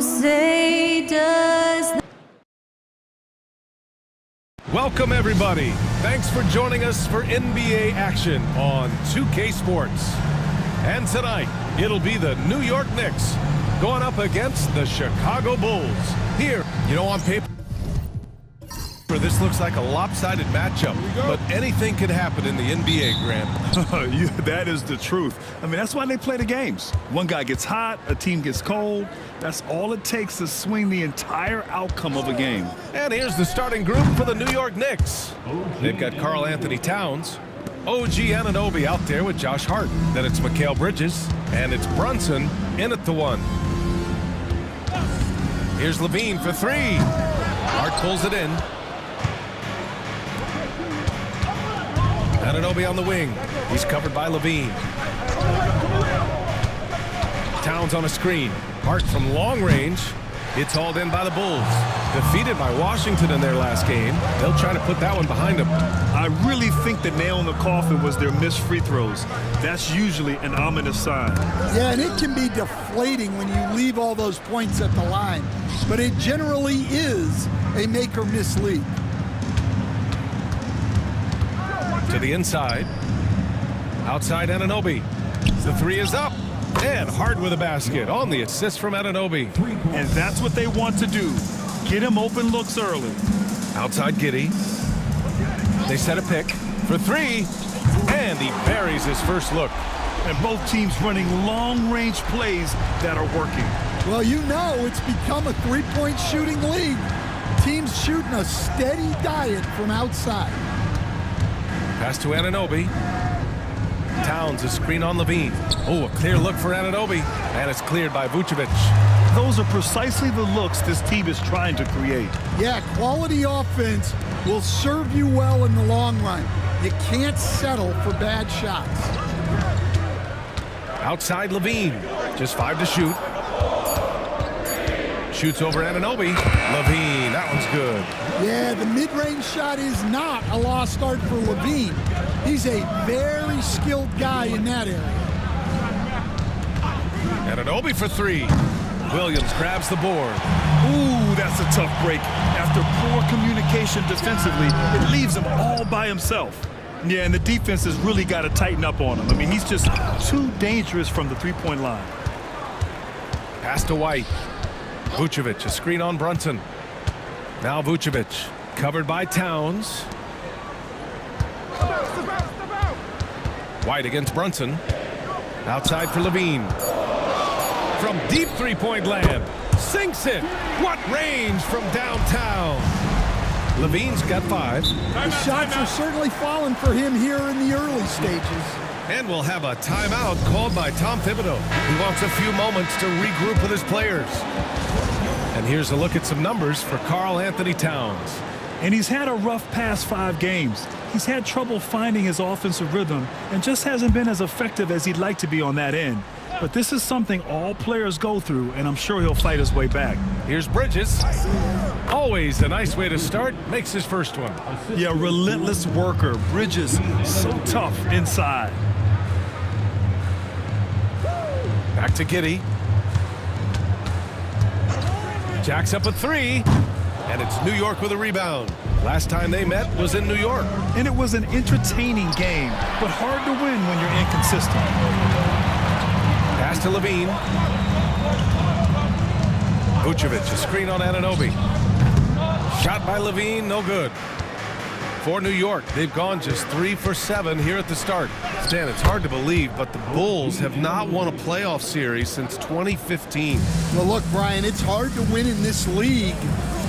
say does. Welcome everybody. Thanks for joining us for NBA action on 2K Sports. And tonight, it'll be the New York Knicks going up against the Chicago Bulls. Here, on paper, this looks like a lopsided matchup, but anything can happen in the NBA, Grant. Yeah, that is the truth. I mean, that's why they play the games. One guy gets hot, a team gets cold. That's all it takes to swing the entire outcome of a game. And here's the starting group for the New York Knicks. They've got Karl Anthony Towns, OG Anunoby out there with Josh Hart. Then it's Mikal Bridges, and it's Brunson in at the one. Here's Levine for three. Hart pulls it in. Anunoby on the wing. He's covered by Levine. Towns on a screen. Hart from long range. It's hauled in by the Bulls. Defeated by Washington in their last game. They'll try to put that one behind them. I really think the nail in the coffin was their missed free throws. That's usually an ominous sign. Yeah, and it can be deflating when you leave all those points at the line. But it generally is a make or miss league. To the inside. Outside Anunoby. The three is up. And Hart with a basket on the assist from Anunoby. And that's what they want to do. Get him open looks early. Outside Giddey. They set a pick for three. And he buries his first look. And both teams running long-range plays that are working. Well, it's become a three-point shooting league. Teams shooting a steady diet from outside. Pass to Anunoby. Towns, a screen on Levine. Oh, a clear look for Anunoby. And it's cleared by Vucevic. Those are precisely the looks this team is trying to create. Yeah, quality offense will serve you well in the long run. You can't settle for bad shots. Outside Levine. Just 5 to shoot. Shoots over Anunoby. Levine, that one's good. Yeah, the mid-range shot is not a lost art for Levine. He's a very skilled guy in that area. Anunoby for three. Williams grabs the board. Ooh, that's a tough break. After poor communication defensively, it leaves him all by himself. Yeah, and the defense has really got to tighten up on him. I mean, he's just too dangerous from the three-point line. Pass to White. Vucevic, a screen on Brunson. Now Vucevic, covered by Towns. White against Brunson. Outside for Levine. From deep three-point land. Sinks it. What range from downtown. Levine's got 5. The shots are certainly falling for him here in the early stages. And we'll have a timeout called by Tom Thibodeau. He wants a few moments to regroup with his players. And here's a look at some numbers for Karl Anthony Towns. And he's had a rough past 5 games. He's had trouble finding his offensive rhythm and just hasn't been as effective as he'd like to be on that end. But this is something all players go through, and I'm sure he'll fight his way back. Here's Bridges. Always a nice way to start. Makes his first one. Yeah, relentless worker. Bridges, so tough inside. Back to Giddey. Jacks up a 3. And it's New York with a rebound. Last time they met was in New York. And it was an entertaining game, but hard to win when you're inconsistent. Pass to Levine. Vucevic, a screen on Anunoby. Shot by Levine, no good. For New York, they've gone just 3 for 7 here at the start. Stan, it's hard to believe, but the Bulls have not won a playoff series since 2015. Well, look, Brian, it's hard to win in this league.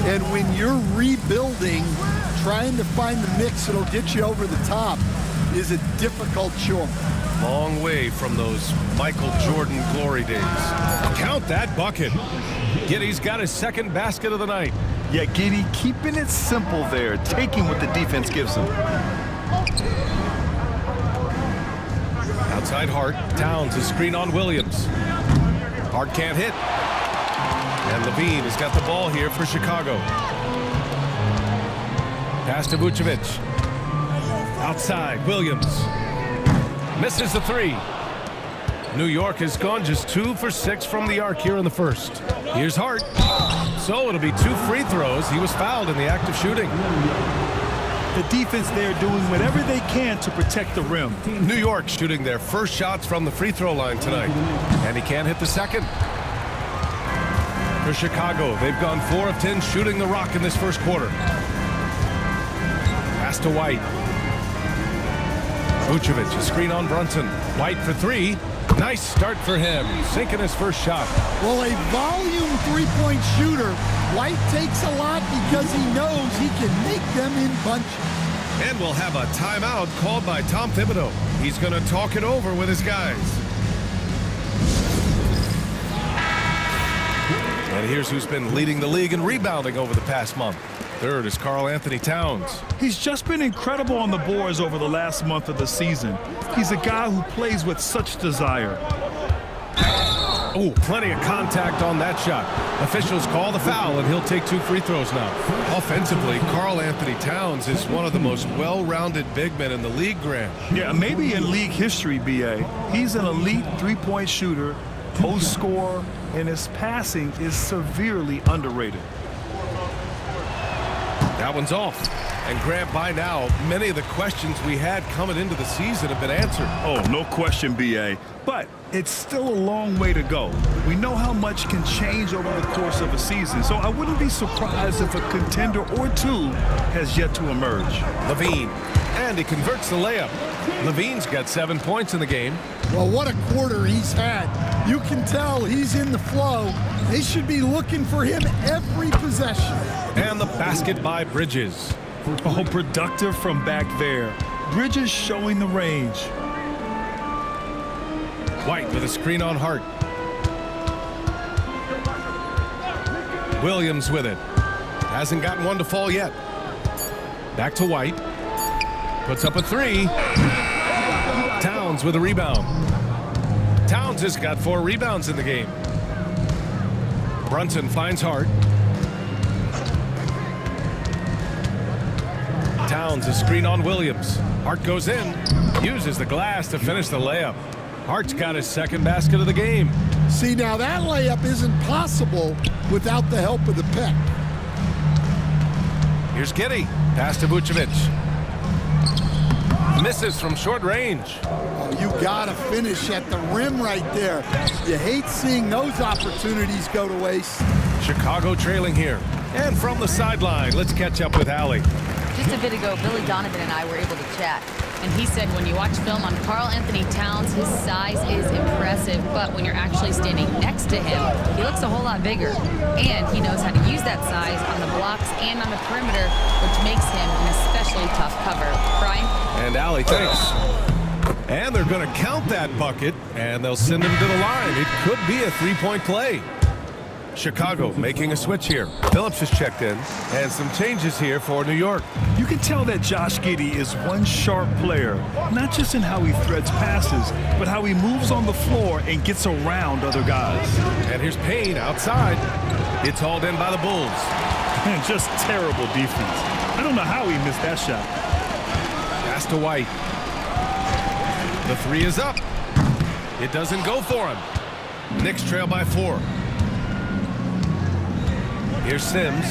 And when you're rebuilding, trying to find the mix that'll get you over the top is a difficult chore. Long way from those Michael Jordan glory days. Count that bucket. Giddey's got his second basket of the night. Yeah, Giddey keeping it simple there, taking what the defense gives him. Outside Hart. Towns, a screen on Williams. Hart can't hit. And Levine has got the ball here for Chicago. Pass to Vucevic. Outside, Williams. Misses the 3. New York has gone just 2 for 6 from the arc here in the first. Here's Hart. So it'll be 2 free throws. He was fouled in the act of shooting. The defense there doing whatever they can to protect the rim. New York shooting their first shots from the free throw line tonight. And he can't hit the second. For Chicago, they've gone 4 of 10 shooting the rock in this first quarter. Pass to White. Vucevic, a screen on Brunson. White for 3. Nice start for him, sinking his first shot. Well, a volume three-point shooter, White takes a lot because he knows he can make them in bunches. And we'll have a timeout called by Tom Thibodeau. He's going to talk it over with his guys. And here's who's been leading the league in rebounding over the past month. Third is Karl Anthony Towns. He's just been incredible on the boards over the last month of the season. He's a guy who plays with such desire. Oh, plenty of contact on that shot. Officials call the foul, and he'll take 2 free throws now. Offensively, Karl Anthony Towns is one of the most well-rounded big men in the league, Grant. Yeah, maybe in league history, B.A. He's an elite three-point shooter, post scorer, and his passing is severely underrated. That one's off. And Grant, by now, many of the questions we had coming into the season have been answered. Oh, no question, B.A. But it's still a long way to go. We know how much can change over the course of a season, so I wouldn't be surprised if a contender or 2 has yet to emerge. Levine, and he converts the layup. Levine's got 7 points in the game. Well, what a quarter he's had. You can tell he's in the flow. They should be looking for him every possession. And the basket by Bridges. Oh, productive from back there. Bridges showing the range. White with a screen on Hart. Williams with it. Hasn't gotten one to fall yet. Back to White. Puts up a 3. Towns with a rebound. Towns has got 4 rebounds in the game. Brunson finds Hart. Towns a screen on Williams. Hart goes in. Uses the glass to finish the layup. Hart's got his second basket of the game. See, now that layup isn't possible without the help of the pick. Here's Giddey. Pass to Vucevic. Misses from short range. Oh, you gotta finish at the rim right there. You hate seeing those opportunities go to waste. Chicago trailing here. And from the sideline, let's catch up with Allie. Just a bit ago, Billy Donovan and I were able to chat. And he said when you watch film on Karl Anthony Towns, his size is impressive. But when you're actually standing next to him, he looks a whole lot bigger. And he knows how to use that size on the blocks and on the perimeter, which makes him an especially tough cover. Brian? And Allie, thanks. And they're going to count that bucket, and they'll send him to the line. It could be a 3-point play. Chicago making a switch here. Phillips has checked in, and some changes here for New York. You can tell that Josh Giddey is one sharp player, not just in how he threads passes, but how he moves on the floor and gets around other guys. And here's Payne outside. It's hauled in by the Bulls. And just terrible defense. I don't know how he missed that shot. Pass to White. The 3 is up. It doesn't go for him. Knicks trail by 4. Here's Sims.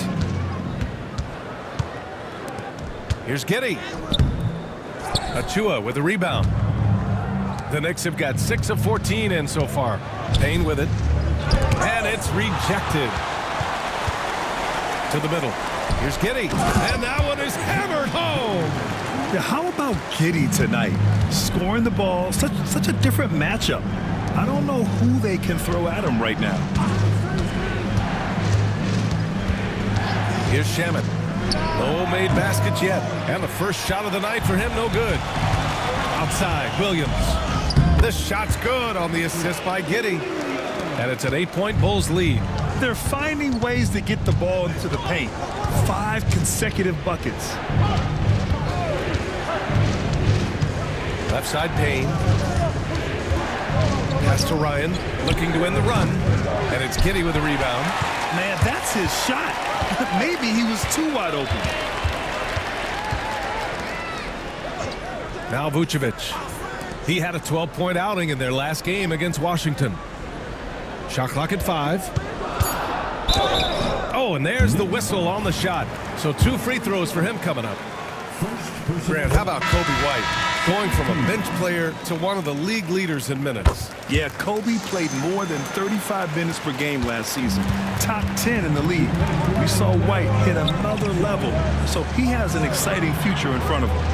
Here's Giddey. Achua with a rebound. The Knicks have got 6 of 14 in so far. Payne with it. And it's rejected. To the middle. Here's Giddey. And that one is hammered home. Yeah, how about Giddey tonight? Scoring the ball, such a different matchup. I don't know who they can throw at him right now. Here's Shaman. No made baskets yet. And the first shot of the night for him, no good. Outside, Williams. This shot's good on the assist by Giddey. And it's an 8-point Bulls lead. They're finding ways to get the ball into the paint. 5 consecutive buckets. Left side, Payne. Pass to Ryan, looking to win the run. And it's Giddey with the rebound. Man, that's his shot. Maybe he was too wide open. Now Vucevic. He had a 12-point outing in their last game against Washington. Shot clock at 5. Oh, and there's the whistle on the shot. So 2 free throws for him coming up. Grant, how about Kobe White? Going from a bench player to one of the league leaders in minutes. Yeah, Kobe played more than 35 minutes per game last season. Top 10 in the league. We saw White hit another level, so he has an exciting future in front of him.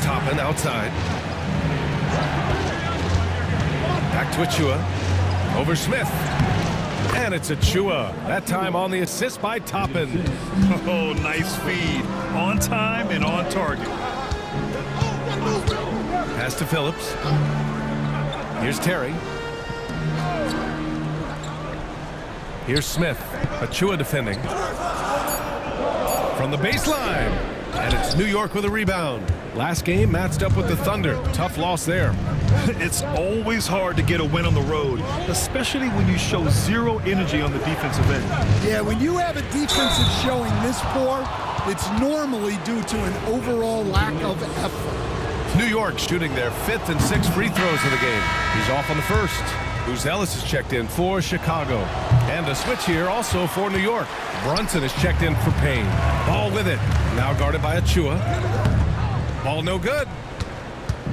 Toppin outside. Back to Achua. Over Smith. And it's Achua. That time on the assist by Toppin. Oh, nice feed. On time and on target. Pass to Phillips. Here's Terry. Here's Smith. Achua defending. From the baseline. And it's New York with a rebound. Last game matched up with the Thunder. Tough loss there. It's always hard to get a win on the road, especially when you show zero energy on the defensive end. Yeah, when you have a defense that's showing this poor, it's normally due to an overall lack of effort. New York shooting their 5th and 6th free throws of the game. He's off on the first. Ellis is checked in for Chicago. And a switch here also for New York. Brunson is checked in for Payne. Ball with it. Now guarded by Achua. Ball no good.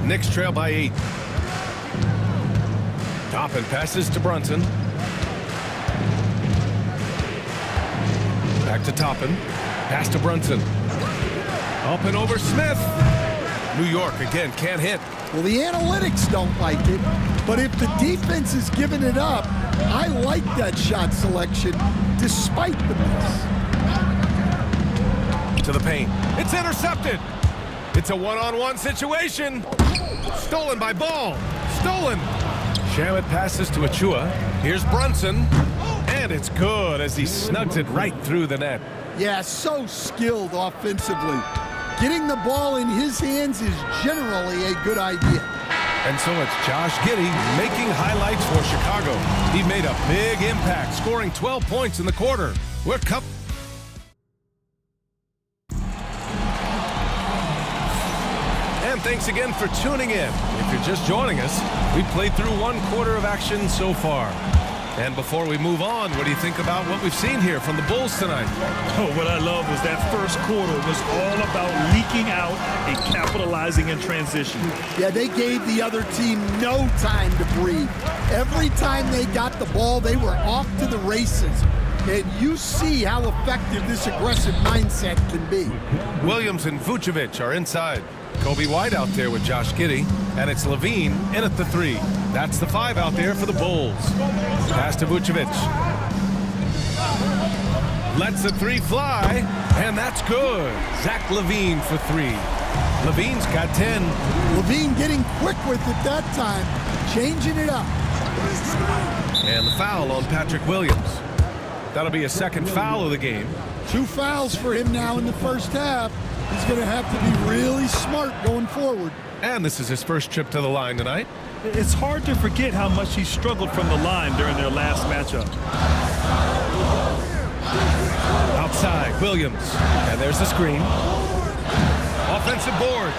Knicks trail by 8. Toppin passes to Brunson. Back to Toppin. Pass to Brunson. Up and over Smith. New York again can't hit. Well, the analytics don't like it, but if the defense is giving it up, I like that shot selection despite the miss. To the paint. It's intercepted. It's a one-on-one situation. Stolen by Ball. Stolen. Shamet passes to Achua. Here's Brunson. And it's good as he snugs it right through the net. Yeah, so skilled offensively. Getting the ball in his hands is generally a good idea. And so it's Josh Giddey making highlights for Chicago. He made a big impact, scoring 12 points in the quarter. We're And thanks again for tuning in. If you're just joining us, we've played through 1 quarter of action so far. And before we move on, what do you think about what we've seen here from the Bulls tonight? Oh, what I love was that first quarter was all about leaking out and capitalizing in transition. Yeah, they gave the other team no time to breathe. Every time they got the ball, they were off to the races. And you see how effective this aggressive mindset can be. Williams and Vucevic are inside. Kobe White out there with Josh Giddey, and it's Levine in at the 3. That's the 5 out there for the Bulls. Pass to Vucevic. Lets the 3 fly, and that's good. Zach Levine for 3. Levine's got 10. Levine getting quick with it that time, changing it up. And the foul on Patrick Williams. That'll be a second foul of the game. 2 fouls for him now in the first half. He's going to have to be really smart going forward. And this is his first trip to the line tonight. It's hard to forget how much he struggled from the line during their last matchup. Outside, Williams. And there's the screen. Offensive board.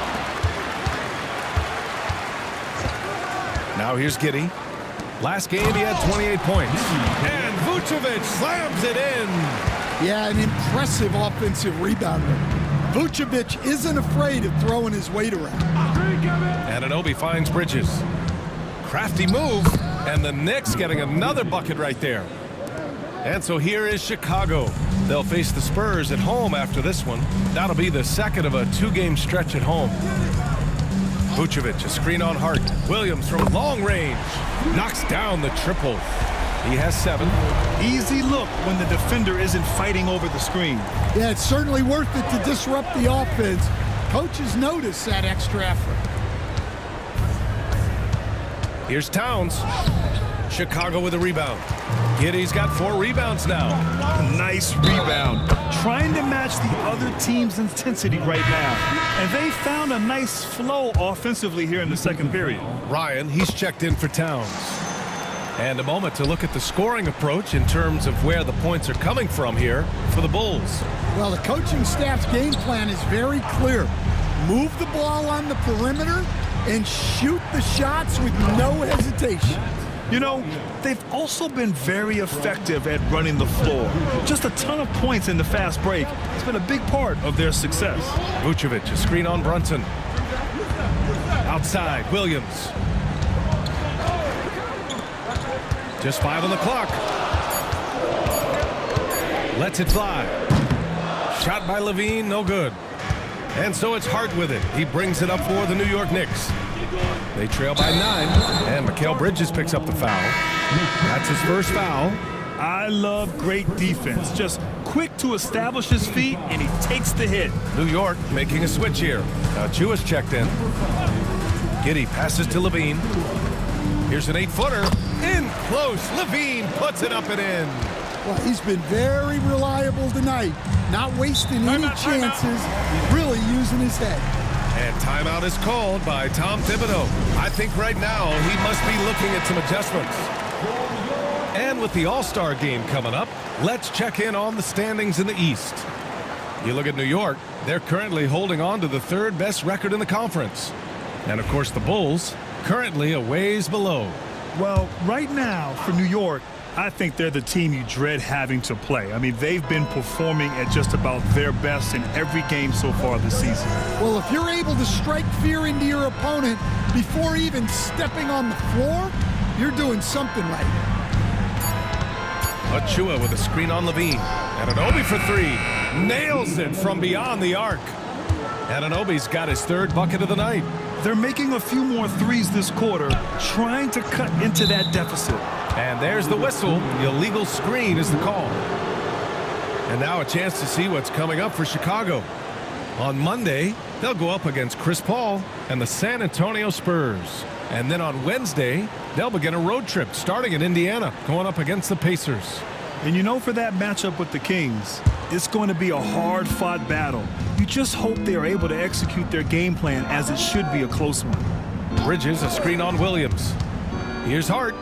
Now here's Giddey. Last game he had 28 points. And Vucevic slams it in. Yeah, an impressive offensive rebounder. Vucevic isn't afraid of throwing his weight around. Anunoby finds Bridges. Crafty move, and the Knicks getting another bucket right there. And so here is Chicago. They'll face the Spurs at home after this one. That'll be the second of a 2-game stretch at home. Vucevic, a screen on Hart. Williams from long range knocks down the triple. He has 7. Easy look when the defender isn't fighting over the screen. Yeah, it's certainly worth it to disrupt the offense. Coaches notice that extra effort. Here's Towns. Chicago with a rebound. Giddey's got 4 rebounds now. Nice rebound. Trying to match the other team's intensity right now. And they found a nice flow offensively here in the second period. Ryan, he's checked in for Towns. And a moment to look at the scoring approach in terms of where the points are coming from here for the Bulls. Well, the coaching staff's game plan is very clear. Move the ball on the perimeter and shoot the shots with no hesitation. You know, they've also been very effective at running the floor. Just a ton of points in the fast break. It's been a big part of their success. Vucevic, a screen on Brunson. Outside, Williams. Just 5 on the clock. Lets it fly. Shot by Levine, no good. And so it's Hart with it. He brings it up for the New York Knicks. They trail by 9, and Mikal Bridges picks up the foul. That's his first foul. I love great defense. Just quick to establish his feet, and he takes the hit. New York making a switch here. Now Chua's checked in. Giddey passes to Levine. Here's an 8-footer. In close. Levine puts it up and in. Well, he's been very reliable tonight. Not wasting any chances. Really using his head. And timeout is called by Tom Thibodeau. I think right now he must be looking at some adjustments. And with the All-Star game coming up, let's check in on the standings in the East. You look at New York, they're currently holding on to the 3rd best record in the conference. And of course the Bulls, currently a ways below. Well, right now for New York, I think they're the team you dread having to play. I mean, they've been performing at just about their best in every game so far this season. Well, if you're able to strike fear into your opponent before even stepping on the floor, you're doing something right. Achua with a screen on Levine. Anunoby for 3. Nails it from beyond the arc. Anunoby's got his 3rd bucket of the night. They're making a few more threes this quarter, trying to cut into that deficit. And there's the whistle. The illegal screen is the call. And now a chance to see what's coming up for Chicago. On Monday, they'll go up against Chris Paul and the San Antonio Spurs. And then on Wednesday, they'll begin a road trip starting in Indiana, going up against the Pacers. And you know, for that matchup with the Kings, it's going to be a hard-fought battle. You just hope they are able to execute their game plan, as it should be a close one. Bridges, a screen on Williams. Here's Hart,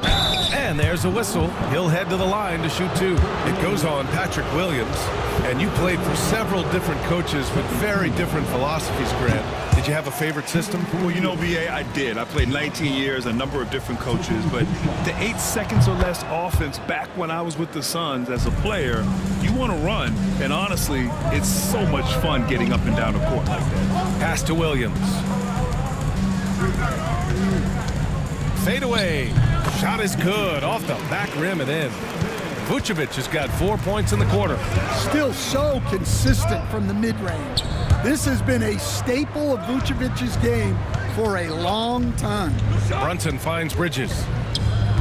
and there's a whistle. He'll head to the line to shoot 2. It goes on Patrick Williams, and you played for several different coaches with very different philosophies, Grant. Did you have a favorite system? Well, you know, BA, I did. I played 19 years, a number of different coaches, but the 8 seconds or less offense back when I was with the Suns as a player, you want to run, and honestly, it's so much fun getting up and down the court like that. Pass to Williams. Fade away. Shot is good. Off the back rim and in. Vucevic has got 4 points in the quarter. Still so consistent from the mid-range. This has been a staple of Vucevic's game for a long time. Brunson finds Bridges.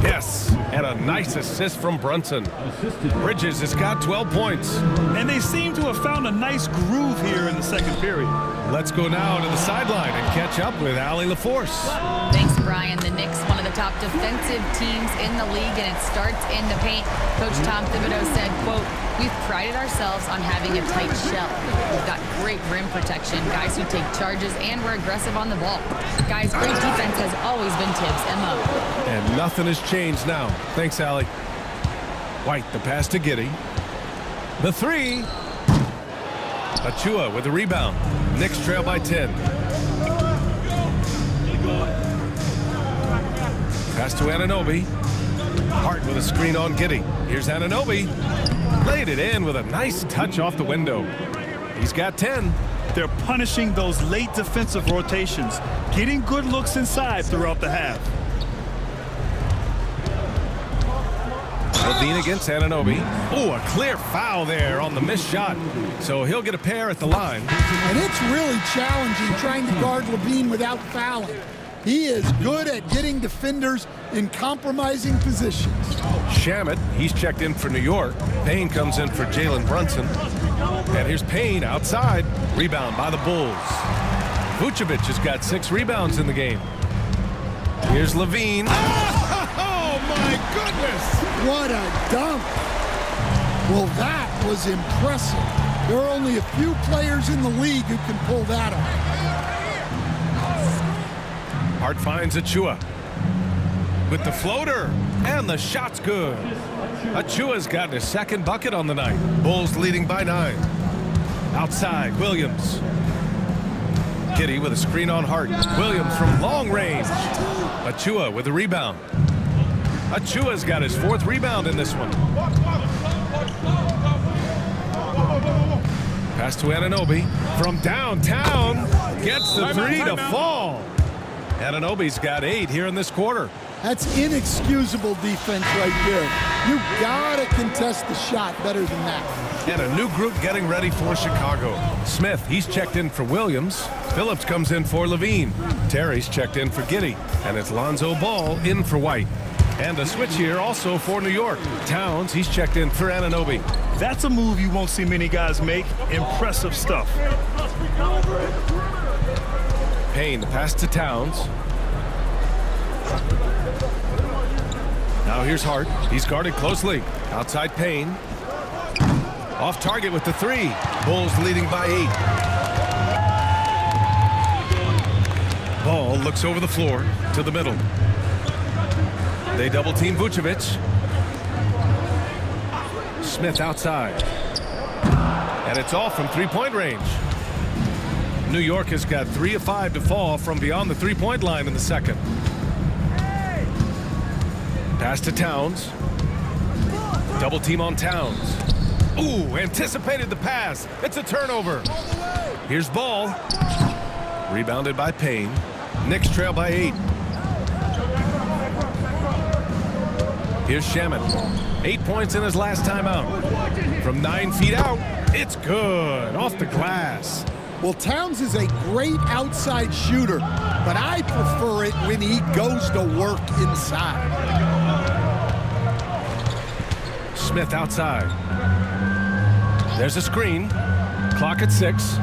Yes, and a nice assist from Brunson. Bridges has got 12 points. And they seem to have found a nice groove here in the second period. Let's go now to the sideline and catch up with Allie LaForce. Thanks, Brian. The Knicks, one of the top defensive teams in the league, and it starts in the paint. Coach Tom Thibodeau said, quote, "We've prided ourselves on having a tight shell. We've got great rim protection, guys who take charges, and we're aggressive on the ball. Guys, great defense has always been Tibbs' MO." And nothing has changed now. Thanks, Allie. White, the pass to Giddey. The 3. Achua with the rebound. Knicks trail by 10. Pass to Anunoby. Hart with a screen on Giddey. Here's Anunoby. Laid it in with a nice touch off the window. He's got 10. They're punishing those late defensive rotations, getting good looks inside throughout the half. Levine against Anunoby. Oh, a clear foul there on the missed shot. So he'll get a pair at the line. And it's really challenging trying to guard Levine without fouling. He is good at getting defenders in compromising positions. Shamet, he's checked in for New York. Payne comes in for Jalen Brunson. And here's Payne outside. Rebound by the Bulls. Vucevic has got 6 rebounds in the game. Here's Levine. Oh, my goodness! What a dunk! Well, that was impressive. There are only a few players in the league who can pull that off. Hart finds Achua with the floater, and the shot's good. Achua's gotten his 2nd bucket on the night. Bulls leading by 9. Outside, Williams. Giddey with a screen on Hart. Williams from long range. Achua with a rebound. Achua's got his 4th rebound in this one. Pass to Anunoby from downtown. Gets the 3 to fall. Anunoby's got 8 here in this quarter. That's inexcusable defense right there. You gotta contest the shot better than that. And a new group getting ready for Chicago. Smith, he's checked in for Williams. Phillips comes in for Levine. Terry's checked in for Giddey. And it's Lonzo Ball in for White. And a switch here also for New York. Towns, he's checked in for Anunoby. That's a move you won't see many guys make. Impressive stuff. Payne, the pass to Towns. Now here's Hart. He's guarded closely. Outside Payne. Off target with the 3. Bulls leading by 8. Ball looks over the floor to the middle. They double team Vucevic. Smith outside. And it's off from 3-point range. New York has got 3 of 5 to fall from beyond the 3-point line in the second. Pass to Towns. Double team on Towns. Ooh, anticipated the pass. It's a turnover. Here's Ball. Rebounded by Payne. Knicks trail by 8. Here's Shaman. 8 points in his last time out. From 9 feet out, it's good. Off the glass. Well, Towns is a great outside shooter, but I prefer it when he goes to work inside. Smith outside. There's a screen. Clock at 6.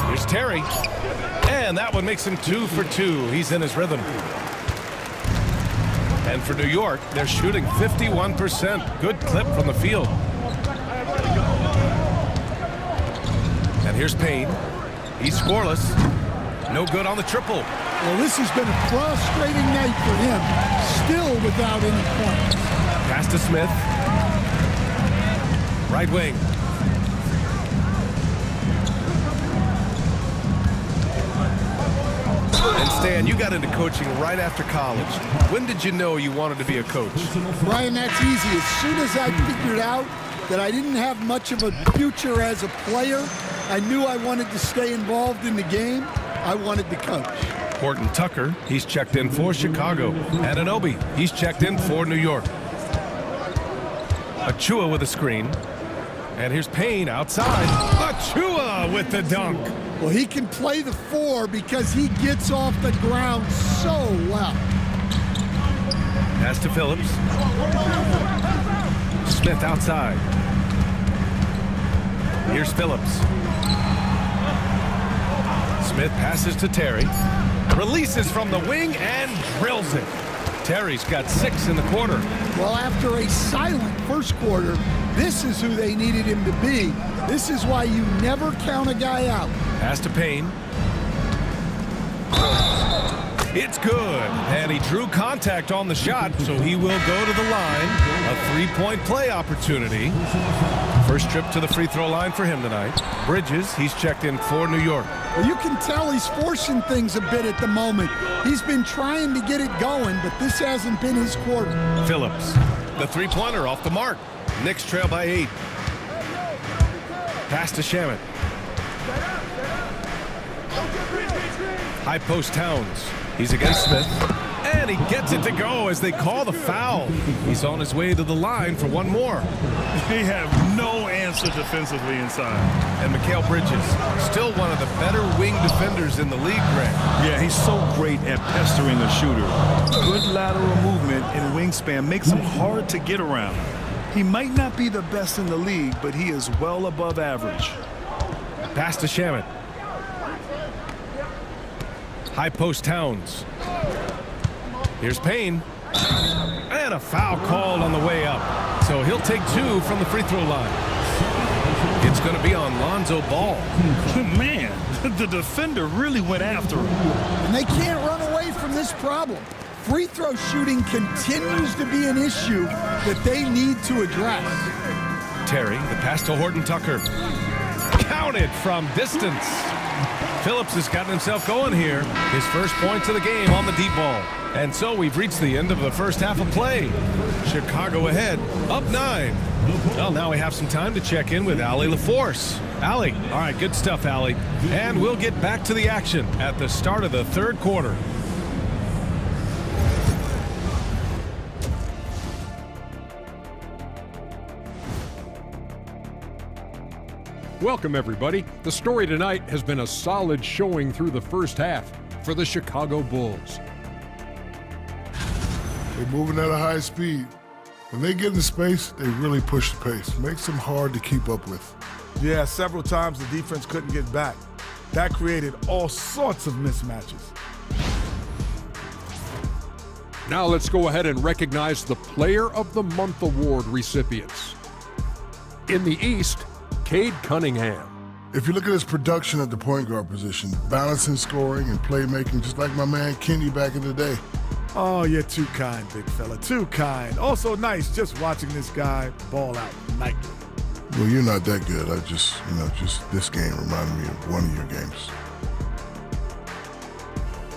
Here's Terry. And that one makes him 2 for 2. He's in his rhythm. And for New York, they're shooting 51%. Good clip from the field. And here's Payne. He's scoreless. No good on the triple. Well, this has been a frustrating night for him. Still without any points. Pass to Smith. Right wing. And Stan, you got into coaching right after college. When did you know you wanted to be a coach? Brian, that's easy. As soon as I figured out that I didn't have much of a future as a player, I knew I wanted to stay involved in the game. I wanted to coach. Horton Tucker, he's checked in for Chicago. Anunoby, he's checked in for New York. Achua with a screen. And here's Payne outside. Achua with the dunk. Well, he can play the 4 because he gets off the ground so well. Pass to Phillips. Smith outside. Here's Phillips. Smith passes to Terry. Releases from the wing and drills it. Terry's got 6 in the quarter. Well, after a silent first quarter, this is who they needed him to be. This is why you never count a guy out. Pass to Payne. It's good. And he drew contact on the shot, so he will go to the line. A 3-point play opportunity. First trip to the free throw line for him tonight. Bridges, he's checked in for New York. Well, you can tell he's forcing things a bit at the moment. He's been trying to get it going, but this hasn't been his quarter. Phillips, the 3-pointer off the mark. Knicks trail by 8. Pass to Shaman. High post Towns. He's against Smith. And he gets it to go as they call the foul. He's on his way to the line for one more. They have no answer defensively inside. And Mikal Bridges, still one of the better wing defenders in the league, Grant. Yeah, he's so great at pestering a shooter. Good lateral movement and wingspan makes him hard to get around. He might not be the best in the league, but he is well above average. Pass to Shaman. High post Towns. Here's Payne. And a foul called on the way up. So he'll take 2 from the free throw line. It's going to be on Lonzo Ball. Man, the defender really went after him. And they can't run away from this problem. Free throw shooting continues to be an issue that they need to address. Terry, the pass to Horton Tucker. counted from distance. Phillips has gotten himself going here. His first points of the game on the deep ball. And so we've reached the end of the first half of play. Chicago ahead, up 9. Well, now we have some time to check in with Allie LaForce. Allie, all right, good stuff, Allie. And we'll get back to the action at the start of the third quarter. Welcome, everybody. The story tonight has been a solid showing through the first half for the Chicago Bulls. They're moving at a high speed. When they get in space, they really push the pace. Makes them hard to keep up with. Yeah, several times the defense couldn't get back. That created all sorts of mismatches. Now let's go ahead and recognize the Player of the Month award recipients. In the East, Cade Cunningham. If you look at his production at the point guard position, balancing scoring and playmaking, just like my man Kenny back in the day. Oh, you're too kind, big fella, too kind. Also nice just watching this guy ball out nightly. Well, you're not that good. Just this game reminded me of one of your games.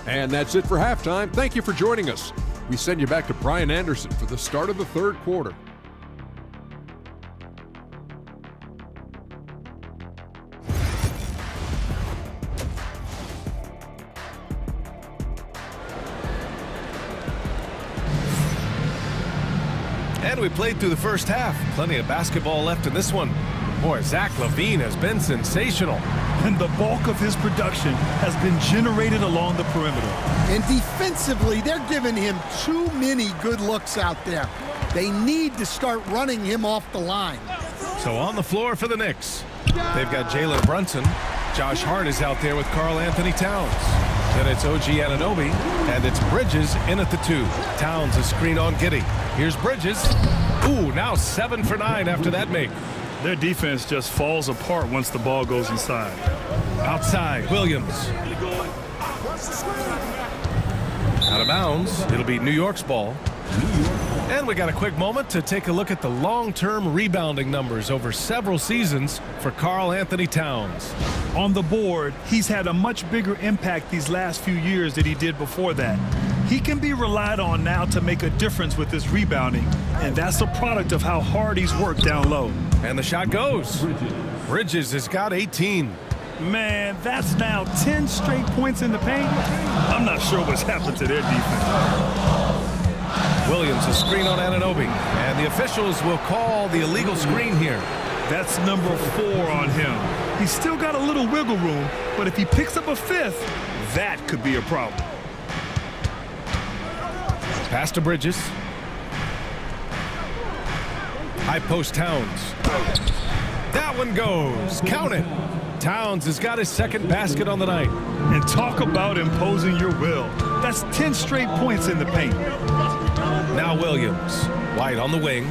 And that's it for halftime. Thank you for joining us. We send you back to Brian Anderson for the start of the third quarter. And we played through the first half. Plenty of basketball left in this one. Boy, Zach LaVine has been sensational. And the bulk of his production has been generated along the perimeter. And defensively, they're giving him too many good looks out there. They need to start running him off the line. So on the floor for the Knicks, they've got Jalen Brunson. Josh Hart is out there with Karl Anthony Towns. Then it's OG Anunoby, and it's Bridges in at the 2. Towns a screen on Giddey. Here's Bridges. Ooh, now 7 for 9 after that make. Their defense just falls apart once the ball goes inside. Outside, Williams. Out of bounds. It'll be New York's ball. And we got a quick moment to take a look at the long-term rebounding numbers over several seasons for Karl Anthony Towns. On the board, he's had a much bigger impact these last few years than he did before that. He can be relied on now to make a difference with his rebounding, and that's a product of how hard he's worked down low. And the shot goes. Bridges has got 18. Man, that's now 10 straight points in the paint. I'm not sure what's happened to their defense. Williams a screen on Anunoby, and the officials will call the illegal screen here. That's number 4 on him. He's still got a little wiggle room, but if he picks up a 5th, that could be a problem. Pass to Bridges. High post Towns. That one goes. Count it. Towns has got his second basket on the night. And talk about imposing your will. That's 10 straight points in the paint. Now Williams. White on the wing.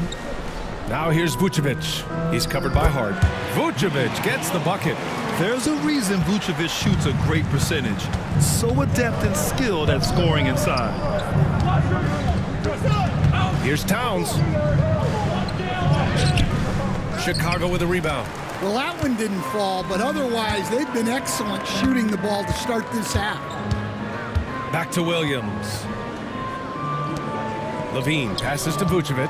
Now here's Vucevic. He's covered by Hart. Vucevic gets the bucket. There's a reason Vucevic shoots a great percentage. So adept and skilled at scoring inside. Here's Towns. Chicago with a rebound. Well, that one didn't fall, but otherwise they've been excellent shooting the ball to start this half. Back to Williams. LaVine passes to Vucevic.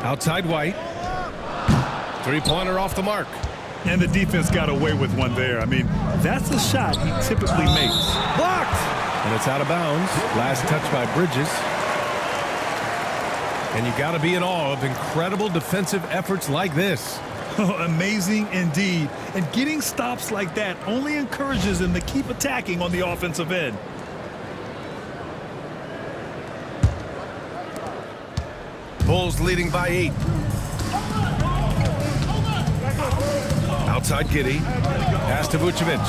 Outside White. Three-pointer off the mark. And the defense got away with one there. I mean, that's a shot he typically makes. Blocked! And it's out of bounds. Last touch by Bridges. And you got to be in awe of incredible defensive efforts like this. Amazing indeed. And getting stops like that only encourages him to keep attacking on the offensive end. Bulls leading by 8. Outside Giddey. Pass to Vucevic.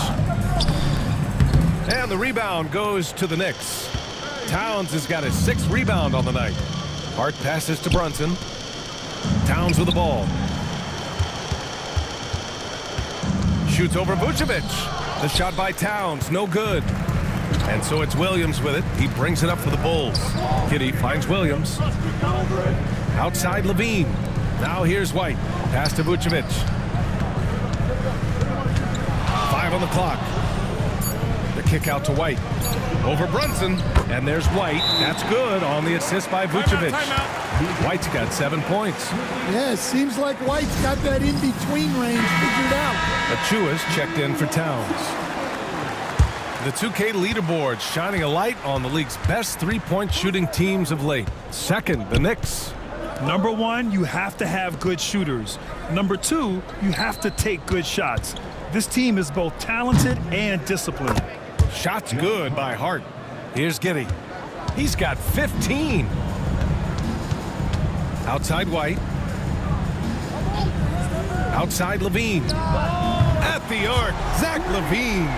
And the rebound goes to the Knicks. Towns has got his 6th rebound on the night. Hart passes to Brunson. Towns with the ball. Shoots over Vucevic. The shot by Towns, no good. And so it's Williams with it. He brings it up for the Bulls. Giddey finds Williams. Outside LaVine. Now here's White. Pass to Vucevic. on the clock. The kick out to White. Over Brunson, and there's White. That's good on the assist by Vucevic. White's got 7 points. Yeah, it seems like White's got that in-between range figured out. Achua's checked in for Towns. The 2K leaderboard shining a light on the league's best three-point shooting teams of late. Second, the Knicks. Number one, you have to have good shooters. Number two, you have to take good shots. This team is both talented and disciplined. Shots good by Hart. Here's Giddey. He's got 15. Outside White. Outside Levine. At the arc, Zach Levine.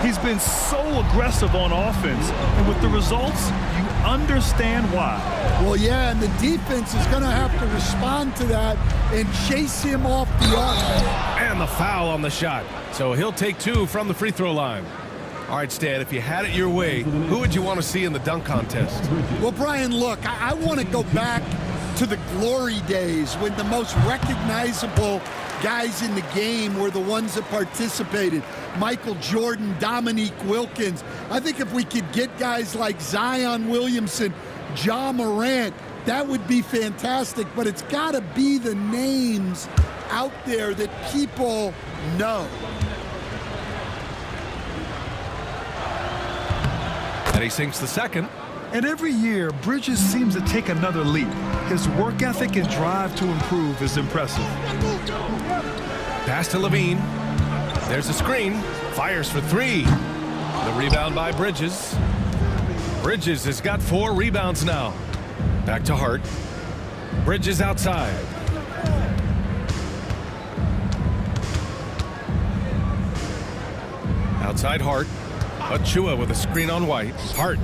He's been so aggressive on offense, and with the results, you understand why. Well, yeah, and the defense is going to have to respond to that and chase him off the arc. And the foul on the shot. So he'll take 2 from the free throw line. All right, Stan, if you had it your way, who would you want to see in the dunk contest? Well, Brian, look, I want to go back to the glory days when the most recognizable guys in the game were the ones that participated. Michael Jordan, Dominique Wilkins. I think if we could get guys like Zion Williamson, Ja Morant, that would be fantastic. But it's got to be the names out there that people know. And he sinks the second. And every year, Bridges seems to take another leap. His work ethic and drive to improve is impressive. Pass to Levine. There's a screen. Fires for 3. The rebound by Bridges. Bridges has got 4 rebounds now. Back to Hart. Bridges outside. Outside Hart. Achua with a screen on White. Hart.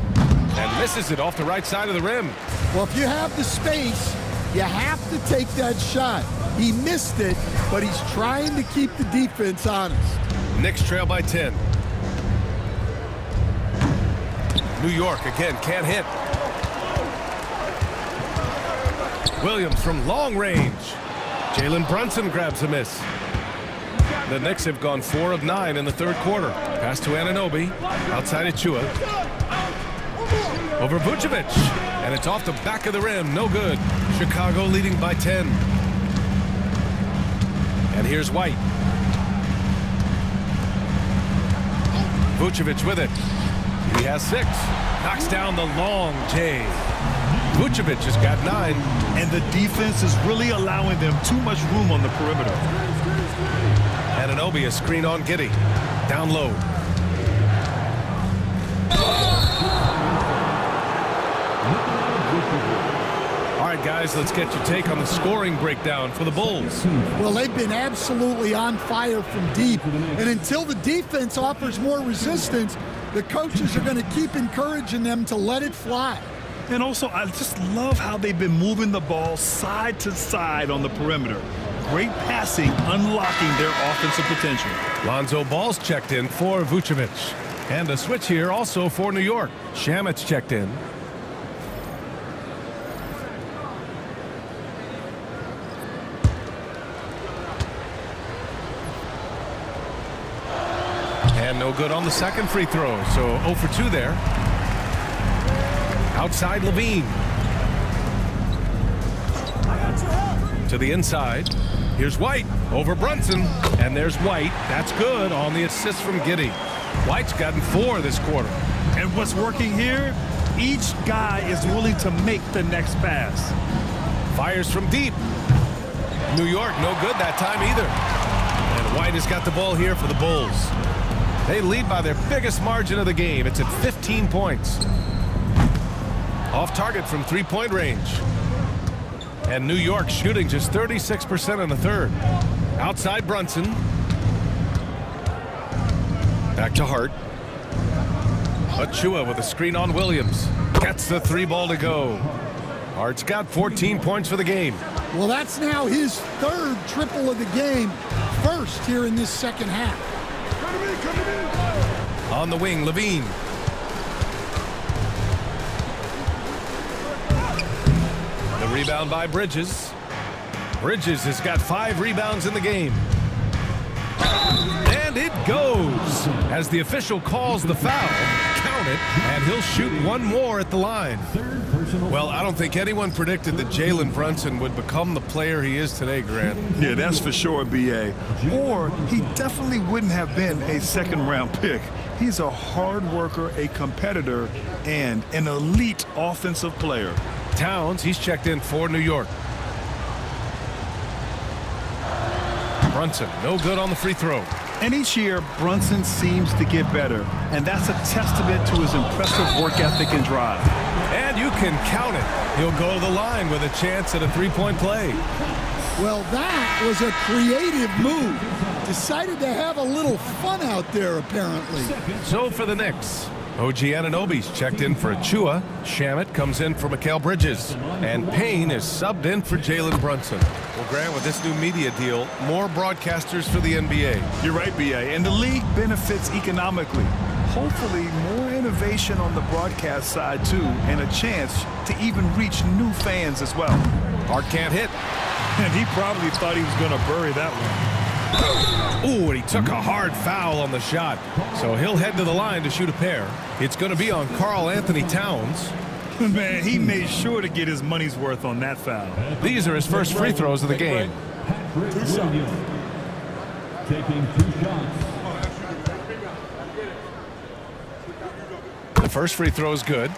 And misses it off the right side of the rim. Well, if you have the space, you have to take that shot. He missed it, but he's trying to keep the defense honest. Knicks trail by 10. New York again can't hit. Williams from long range. Jalen Brunson grabs a miss. The Knicks have gone 4 of 9 in the third quarter. Pass to Anunoby. Outside Achua. Over Vucevic. And it's off the back of the rim. No good. Chicago leading by 10. And here's White. Vucevic with it. He has 6. Knocks down the long J. Vucevic has got 9. And the defense is really allowing them too much room on the perimeter. Anunoby a screen on Giddey. Down low. All right, guys, let's get your take on the scoring breakdown for the Bulls. Well, they've been absolutely on fire from deep. And until the defense offers more resistance, the coaches are going to keep encouraging them to let it fly. And also, I just love how they've been moving the ball side to side on the perimeter. Great passing, unlocking their offensive potential. Lonzo Ball's checked in for Vucevic. And a switch here also for New York. Shamit's checked in. And no good on the second free throw, so 0 for 2 there. Outside Levine. To the inside. Here's White over Brunson. And there's White. That's good on the assist from Giddey. White's gotten 4 this quarter. And what's working here? Each guy is willing to make the next pass. Fires from deep. New York, no good that time either. And White has got the ball here for the Bulls. They lead by their biggest margin of the game. It's at 15 points. Off target from 3-point range. And New York shooting just 36% in the third. Outside Brunson. Back to Hart. Achua with a screen on Williams. Gets the 3 ball to go. Hart's got 14 points for the game. Well, that's now his 3rd triple of the game. First here in this second half. On the wing, Levine. The rebound by Bridges. Bridges has got 5 rebounds in the game. And it goes. As the official calls the foul, count it, and he'll shoot one more at the line. Well, I don't think anyone predicted that Jalen Brunson would become the player he is today, Grant. Yeah, that's for sure, B.A. Or he definitely wouldn't have been a second-round pick. He's a hard worker, a competitor, and an elite offensive player. Towns, he's checked in for New York. Brunson, no good on the free throw. And each year, Brunson seems to get better, and that's a testament to his impressive work ethic and drive. And you can count it. He'll go to the line with a chance at a three-point play. Well, that was a creative move. Decided to have a little fun out there, apparently. So for the Knicks, OG Anunoby's checked in for Achua. Shamet comes in for Mikal Bridges. And Payne is subbed in for Jalen Brunson. Well, Grant, with this new media deal, more broadcasters for the NBA. You're right, B.A., and the league benefits economically. Hopefully, more innovation on the broadcast side, too, and a chance to even reach new fans as well. Hart can't hit. And he probably thought he was going to bury that one. Ooh, and he took a hard foul on the shot. So he'll head to the line to shoot a pair. It's going to be on Karl Anthony Towns. Man, he made sure to get his money's worth on that foul. These are his first free throws of the game. Taking 2 shots. The first free throw is good.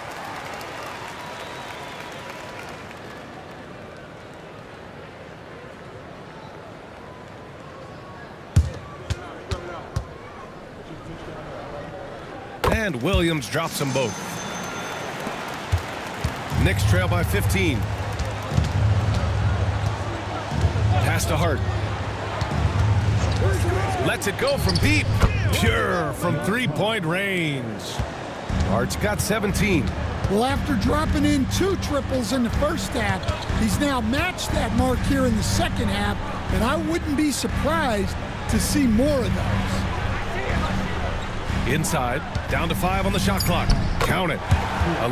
And Williams drops them both. Knicks trail by 15. Pass to Hart. Lets it go from deep. Pure from three-point range. Hart's got 17. Well, after dropping in 2 triples in the first half, he's now matched that mark here in the second half, and I wouldn't be surprised to see more of those. Inside, down to 5 on the shot clock. Count it.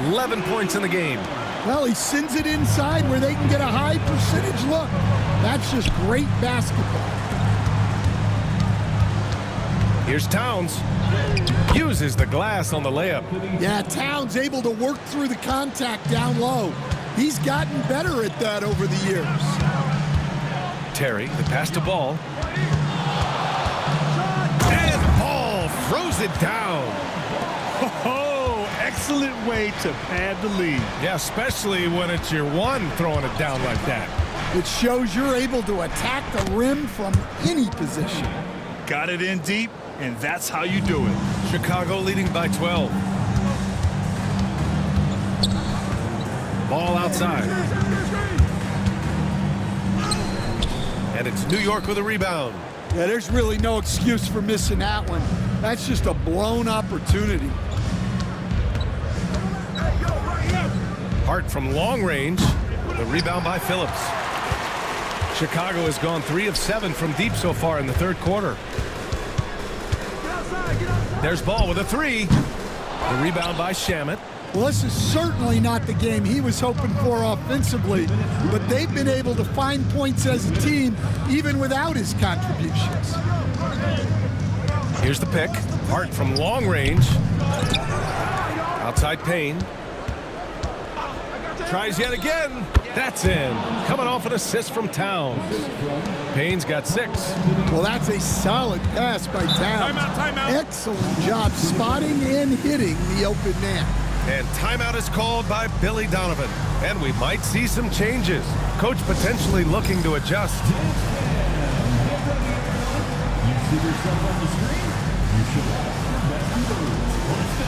11 points in the game. Well, he sends it inside where they can get a high percentage look. That's just great basketball. Here's Towns. Uses the glass on the layup. Yeah, Towns able to work through the contact down low. He's gotten better at that over the years. Terry, the pass to Ball. And Ball throws it down. Oh, excellent way to pad the lead. Yeah, especially when it's your one throwing it down like that. It shows you're able to attack the rim from any position. Got it in deep, and that's how you do it. Chicago leading by 12. Ball outside. And it's New York with a rebound. Yeah, there's really no excuse for missing that one. That's just a blown opportunity. Hart from long range. The rebound by Phillips. Chicago has gone 3 of 7 from deep so far in the third quarter. There's Ball with a 3. The rebound by Shamet. Well, this is certainly not the game he was hoping for offensively, but they've been able to find points as a team even without his contributions. Here's the pick. Hart from long range. Outside Payne. Tries yet again. That's in. Coming off an assist from Towns. Payne's got 6. Well, that's a solid pass by Towns. Timeout. Excellent job spotting and hitting the open man. And timeout is called by Billy Donovan. And we might see some changes. Coach potentially looking to adjust. You see yourself on the screen? You should have your best moves. Let's go.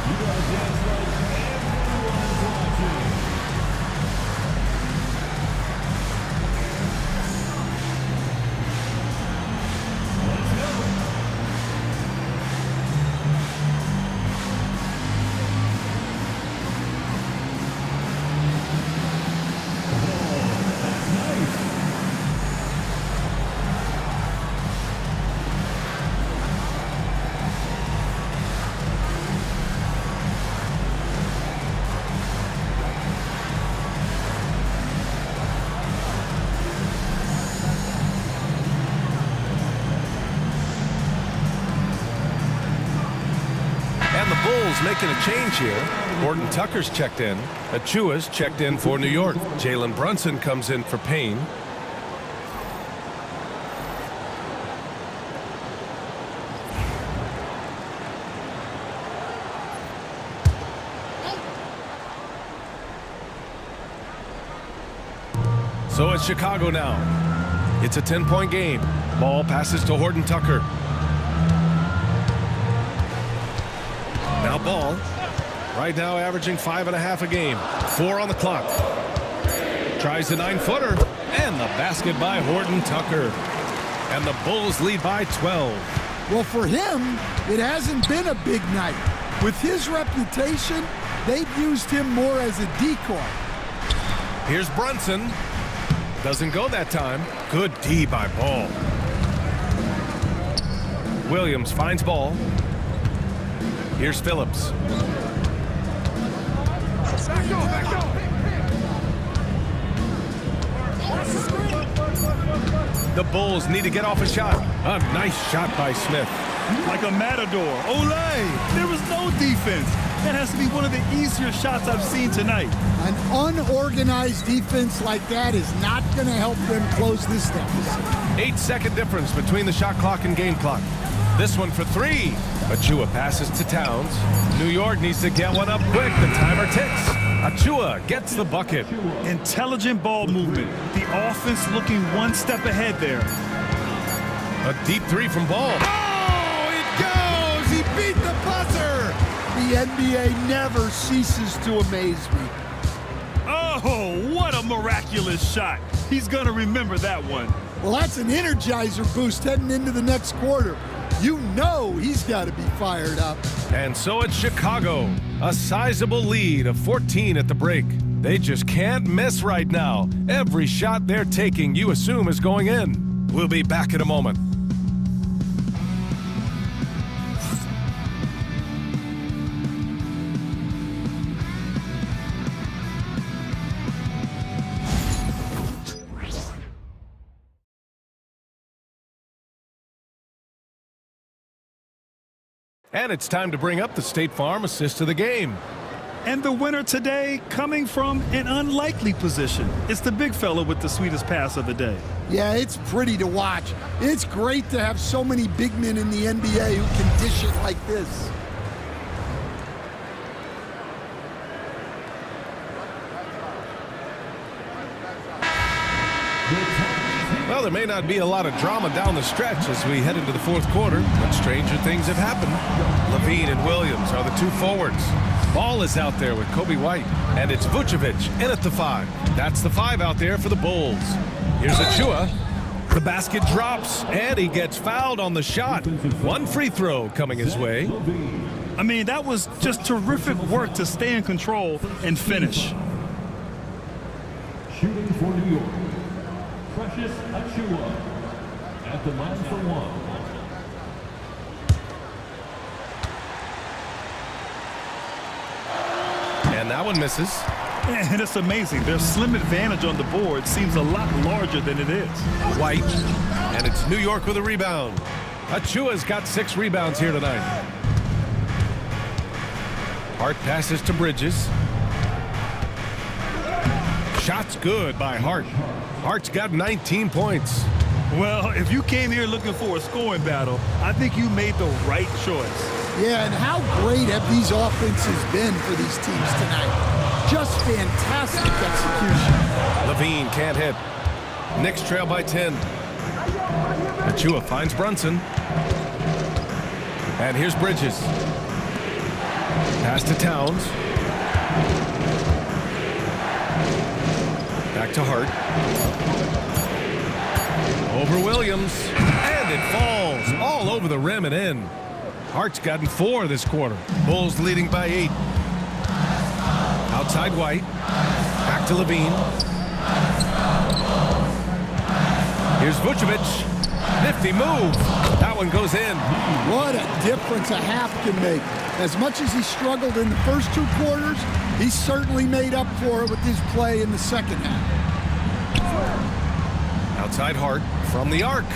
You gotta dance like everyone's watching. Let's go. Bulls making a change here. Horton Tucker's checked in. Achua's checked in for New York. Jalen Brunson comes in for Payne. So it's Chicago now. It's a 10-point game. Ball passes to Horton Tucker. Now Ball. Right now averaging 5.5 a game. 4 on the clock. Tries the 9-footer. And the basket by Horton Tucker. And the Bulls lead by 12. Well, for him, it hasn't been a big night. With his reputation, they've used him more as a decoy. Here's Brunson. Doesn't go that time. Good D by Ball. Williams finds Ball. Here's Phillips. The Bulls need to get off a shot. A nice shot by Smith. Like a matador. Olay! There was no defense. That has to be one of the easier shots I've seen tonight. An unorganized defense like that is not going to help them close this deficit. 8-second difference between the shot clock and game clock. This one for 3. Achua passes to Towns. New York needs to get one up quick. The timer ticks. Achua gets the bucket. Intelligent ball movement. The offense looking one step ahead there. A deep 3 from Ball. Oh, it goes! He beat the buzzer! The NBA never ceases to amaze me. Oh, what a miraculous shot. He's going to remember that one. Well, that's an energizer boost heading into the next quarter. You know he's got to be fired up. And so it's Chicago. A sizable lead of 14 at the break. They just can't miss right now. Every shot they're taking, you assume, is going in. We'll be back in a moment. And it's time to bring up the State Farm assist of the game. And the winner today coming from an unlikely position. It's the big fella with the sweetest pass of the day. Yeah, it's pretty to watch. It's great to have so many big men in the NBA who can dish it like this. Well, there may not be a lot of drama down the stretch as we head into the fourth quarter, but stranger things have happened. Levine and Williams are the 2 forwards. Ball is out there with Kobe White, and it's Vucevic in at the 5. That's the 5 out there for the Bulls. Here's Achua. The basket drops, and he gets fouled on the shot. 1 free throw coming his way. I mean, that was just terrific work to stay in control and finish. Shooting for New York, Precious Achua at the line for 1. And that one misses. And it's amazing. Their slim advantage on the board seems a lot larger than it is. White, and it's New York with a rebound. Achua's got 6 rebounds here tonight. Hart passes to Bridges. Shot's good by Hart. Hart's got 19 points. Well, if you came here looking for a scoring battle, I think you made the right choice. Yeah, and how great have these offenses been for these teams tonight? Just fantastic execution. Levine can't hit. Knicks trail by 10. Achua finds Brunson. And here's Bridges. Pass to Towns. Back to Hart. Over Williams. And it falls all over the rim and in. Hart's gotten 4 this quarter. Bulls leading by 8. Outside White. Back to Levine. Here's Vucevic. Nifty move. That one goes in. What a difference a half can make. As much as he struggled in the first 2 quarters, he certainly made up for it with his play in the second half. Outside Hart from the arc.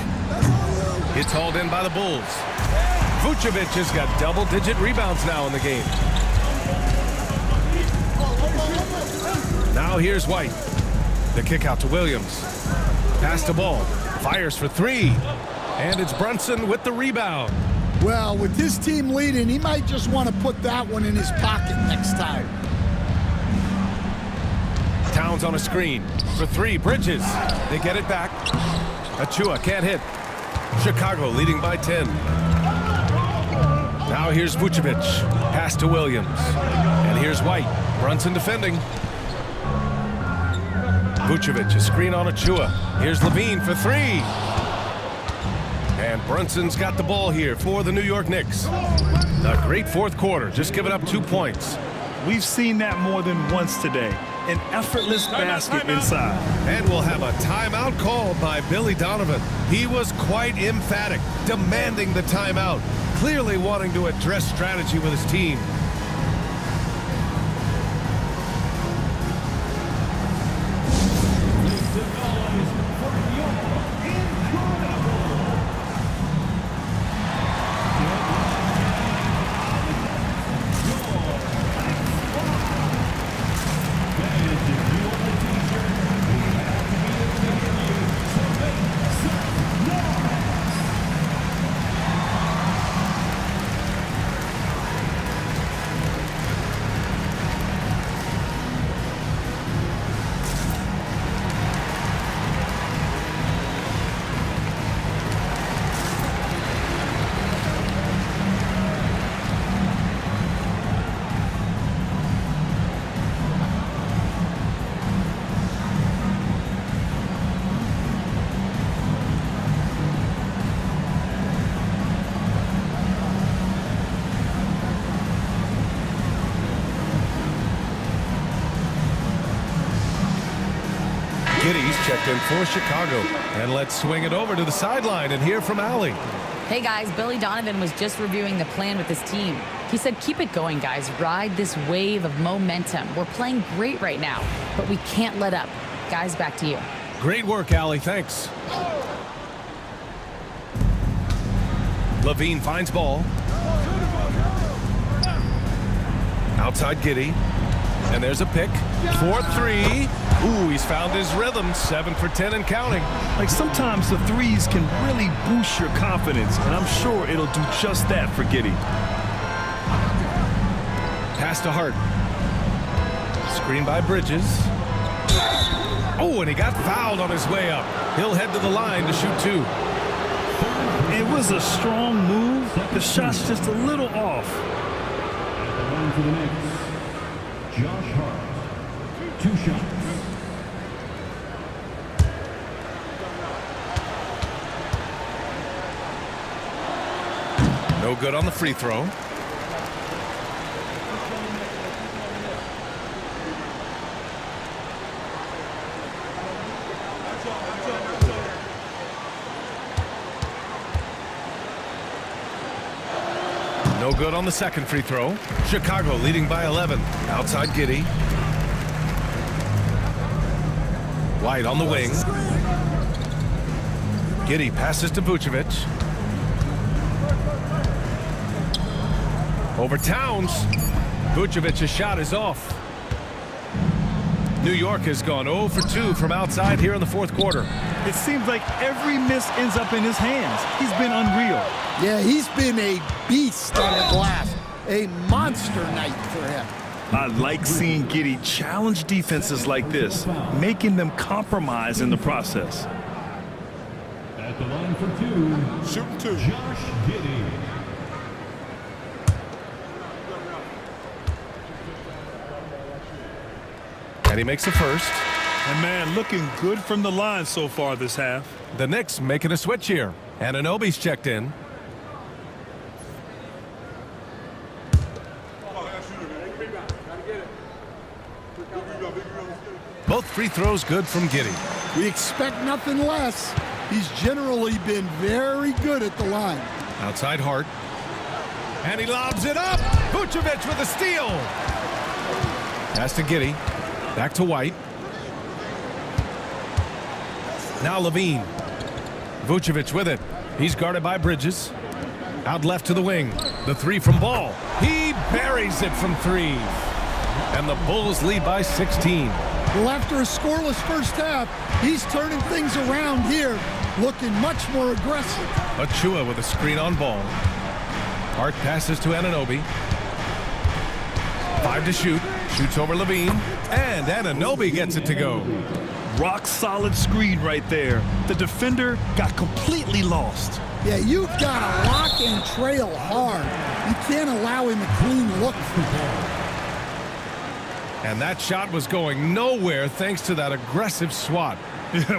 It's hauled in by the Bulls. Vucevic has got double-digit rebounds now in the game. Now here's White. The kick out to Williams. Pass the ball. Fires for three. And it's Brunson with the rebound. Well, with his team leading, he might just want to put that one in his pocket next time. Towns on a screen. For three, Bridges. They get it back. Achua can't hit. Chicago leading by 10. Now here's Vucevic. Pass to Williams. And here's White. Brunson defending. Vucevic, a screen on Achua. Here's Levine for three. And Brunson's got the ball here for the New York Knicks. A great fourth quarter, just giving up 2 points. We've seen that more than once today. An effortless basket inside. And we'll have a timeout called by Billy Donovan. He was quite emphatic, demanding the timeout, clearly wanting to address strategy with his team. Giddy's checked in for Chicago. And let's swing it over to the sideline and hear from Allie. Hey guys, Billy Donovan was just reviewing the plan with his team. He said, keep it going, guys. Ride this wave of momentum. We're playing great right now, but we can't let up. Guys, back to you. Great work, Allie. Thanks. Levine finds ball. Outside Giddy. And there's a pick. 4-3. Ooh, he's found his rhythm. 7 for 10 and counting. Like sometimes the threes can really boost your confidence, and I'm sure it'll do just that for Giddy. Pass to Hart. Screen by Bridges. Oh, and he got fouled on his way up. He'll head to the line to shoot 2. It was a strong move. The shot's just a little off. At the line for the Knicks, Josh Hart. 2 shots. No good on the free throw. No good on the second free throw. Chicago leading by 11. Outside Giddy. White on the wing. Giddy passes to Vucevic. Over Towns. Vucevic's shot is off. New York has gone 0 for 2 from outside here in the fourth quarter. It seems like every miss ends up in his hands. He's been unreal. Yeah, he's been a beast on the glass. A monster night for him. I like seeing Giddy challenge defenses like this, making them compromise in the process. At the line for 2, Shooting 2. Josh Giddey. And he makes a first. And man, looking good from the line so far this half. The Knicks making a switch here. And Anunoby's checked in. Both free throws good from Giddy. We expect nothing less. He's generally been very good at the line. Outside Hart. And he lobs it up. Vucevic with a steal. Pass to Giddy. Back to White. Now Levine. Vucevic with it. He's guarded by Bridges. Out left to the wing. The three from Ball. He buries it from three. And the Bulls lead by 16. Well, after a scoreless first half, he's turning things around here, looking much more aggressive. Achua with a screen on Ball. Hart passes to Anunoby. 5 to shoot. Shoots over Levine. And Anunoby gets it to go. Rock solid screen right there. The defender got completely lost. Yeah, you've got to lock and trail hard. You can't allow him a clean look for that. And that shot was going nowhere thanks to that aggressive swat.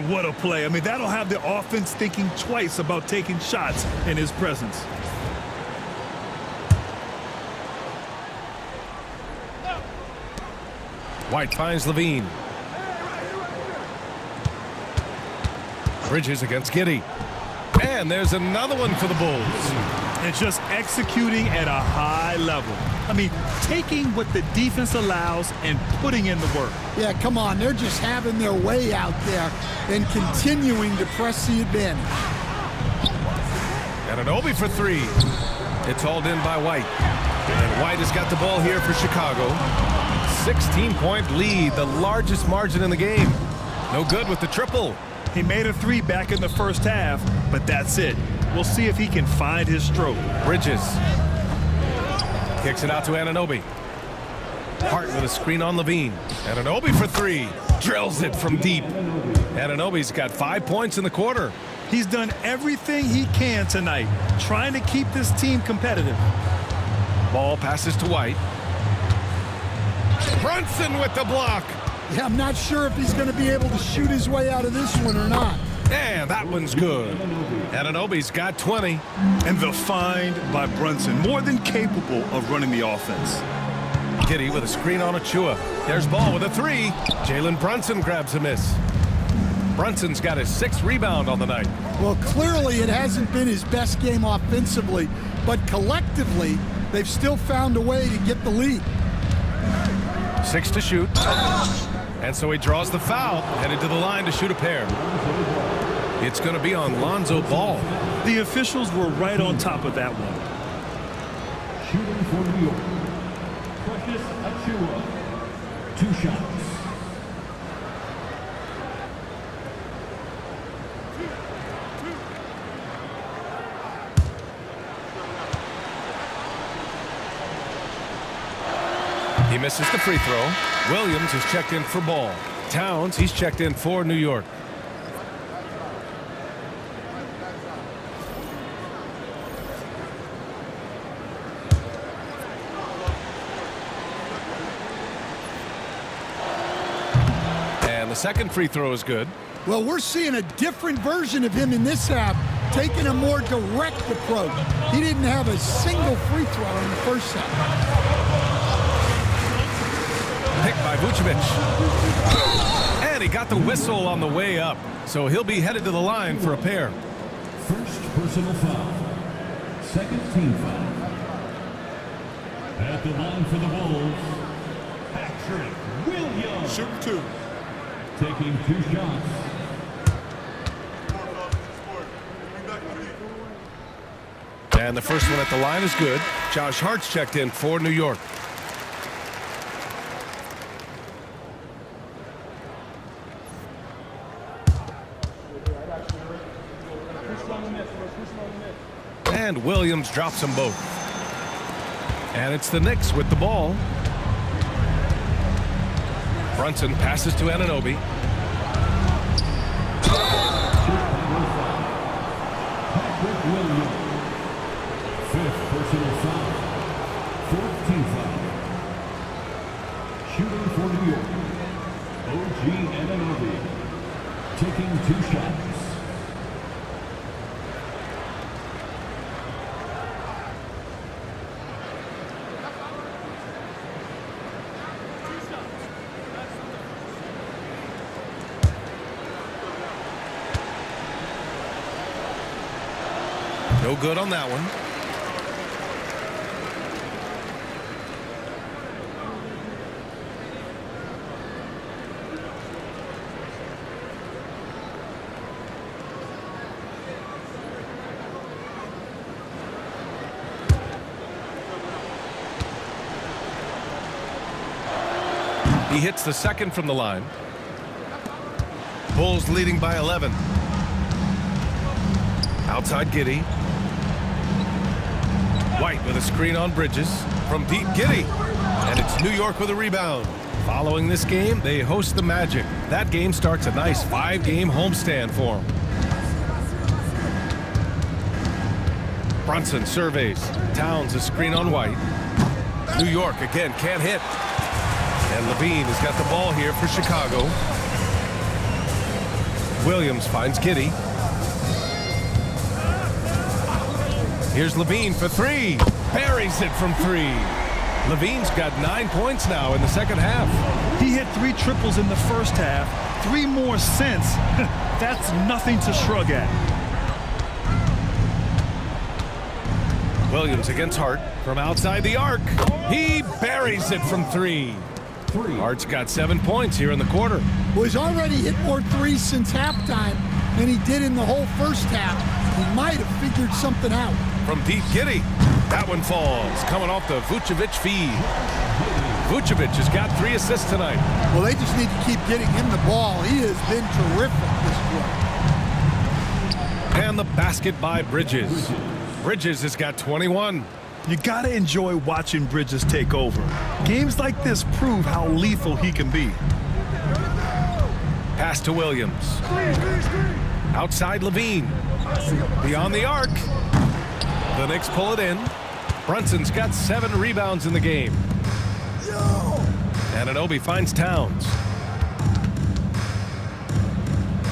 What a play. I mean, that'll have the offense thinking twice about taking shots in his presence. White finds Levine. Bridges against Giddey. And there's another one for the Bulls. And just executing at a high level. I mean, taking what the defense allows and putting in the work. Yeah, come on. They're just having their way out there and continuing to press the advantage. Anunoby for three. It's hauled in by White. And White has got the ball here for Chicago. 16-point lead, the largest margin in the game. No good with the triple. He made a three back in the first half, but that's it. We'll see if he can find his stroke. Bridges kicks it out to Anunoby. Hart with a screen on Levine. Anunoby for three. Drills it from deep. Anunoby's got 5 points in the quarter. He's done everything he can tonight, trying to keep this team competitive. Ball passes to White. Brunson with the block. Yeah, I'm not sure if he's going to be able to shoot his way out of this one or not. And that one's good. Anunoby's got 20. And the find by Brunson, more than capable of running the offense. Giddey with a screen on Achua. There's Ball with a three. Jalen Brunson grabs a miss. Brunson's got his 6th rebound on the night. Well, clearly it hasn't been his best game offensively, but collectively, they've still found a way to get the lead. 6 to shoot. And so he draws the foul, headed to the line to shoot a pair. It's going to be on Lonzo Ball. The officials were right on top of that one. Shooting for New York, Precious Achiuwa. 2 shots. He misses the free throw. Williams is checked in for Ball. Towns, he's checked in for New York. And the second free throw is good. Well, we're seeing a different version of him in this half, taking a more direct approach. He didn't have a single free throw in the first half. Picked by Vucevic. And he got the whistle on the way up. So he'll be headed to the line for a pair. First personal foul. Second team foul. At the line for the Bulls, Patrick Williams. Shoot 2. Taking 2 shots. And the first one at the line is good. Josh Hart's checked in for New York. And Williams drops them both. And it's the Knicks with the ball. Brunson passes to Anunoby. Patrick Williams. 5th personal foul. 4th team foul. Shooting for New York, OG Anunoby. Taking 2 shots. No good on that one. He hits the second from the line. Bulls leading by 11. Outside Giddey. White with a screen on Bridges. From deep, Giddey. And it's New York with a rebound. Following this game, they host the Magic. That game starts a nice 5-game homestand for them. Brunson surveys. Towns a screen on White. New York again can't hit. And Levine has got the ball here for Chicago. Williams finds Giddey. Here's Levine for 3. Buries it from 3. Levine's got 9 points now in the second half. He hit 3 triples in the first half, 3 more since. That's nothing to shrug at. Williams against Hart from outside the arc. He buries it from 3. Hart's got 7 points here in the quarter. Well, he's already hit more threes since halftime than he did in the whole first half. He might have figured something out. From deep, Giddey. That one falls, coming off the Vucevic feed. Vucevic has got 3 assists tonight. Well, they just need to keep getting him the ball. He has been terrific this quarter. And the basket by Bridges. Bridges has got 21. You gotta enjoy watching Bridges take over. Games like this prove how lethal he can be. Pass to Williams. Outside Levine. Beyond the arc. The Knicks pull it in. Brunson's got 7 rebounds in the game. Anunoby finds Towns.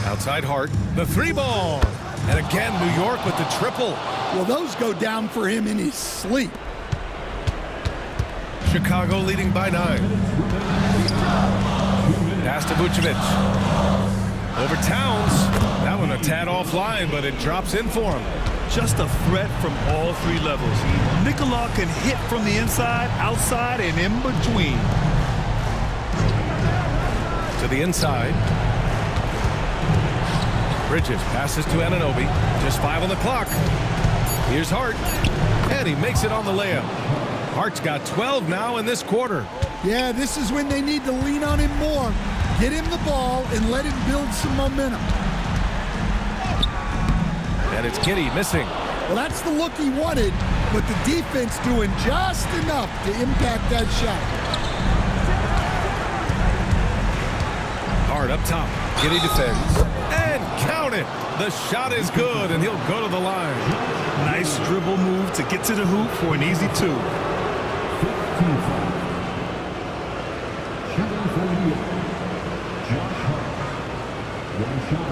Outside Hart. The 3-ball. And again, New York with the triple. Well, those go down for him in his sleep. Chicago leading by 9. Pass to Vucevic. Over Towns. That one a tad offline, but it drops in for him. Just a threat from all 3 levels. Nicola can hit from the inside, outside, and in between. To the inside. Bridges passes to Anunoby. Just 5 on the clock. Here's Hart. And he makes it on the layup. Hart's got 12 now in this quarter. Yeah, this is when they need to lean on him more. Get him the ball and let him build some momentum. And it's Giddey missing. Well, that's the look he wanted, but the defense doing just enough to impact that shot. Hart up top. Giddey defends. And count it. The shot is good, and he'll go to the line. Nice dribble move to get to the hoop for an easy 2. Shooting for New York, Josh Hart. 1 shot.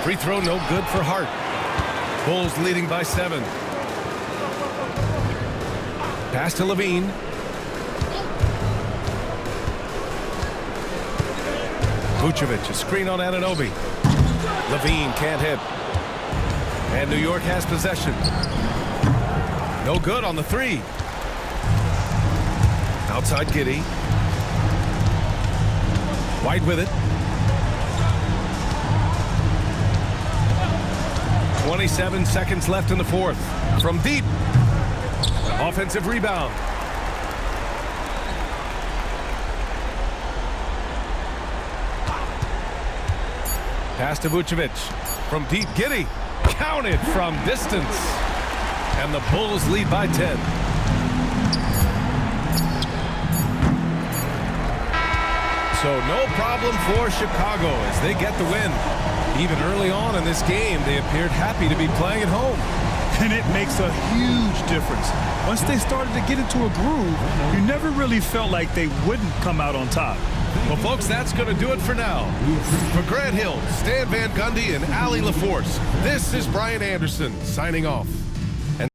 Free throw no good for Hart. Bulls leading by 7. Pass to Levine. Vucevic, a screen on Anunoby. Levine can't hit. And New York has possession. No good on the 3. Outside Giddey. White with it. 27 seconds left in the 4th. From deep. Offensive rebound. Pass to Vucevic. From deep, Giddey. Counted from distance. And the Bulls lead by 10. So no problem for Chicago as they get the win. Even early on in this game, they appeared happy to be playing at home. And it makes a huge difference. Once they started to get into a groove, you never really felt like they wouldn't come out on top. Well, folks, that's going to do it for now. For Grant Hill, Stan Van Gundy, and Allie LaForce, this is Brian Anderson signing off.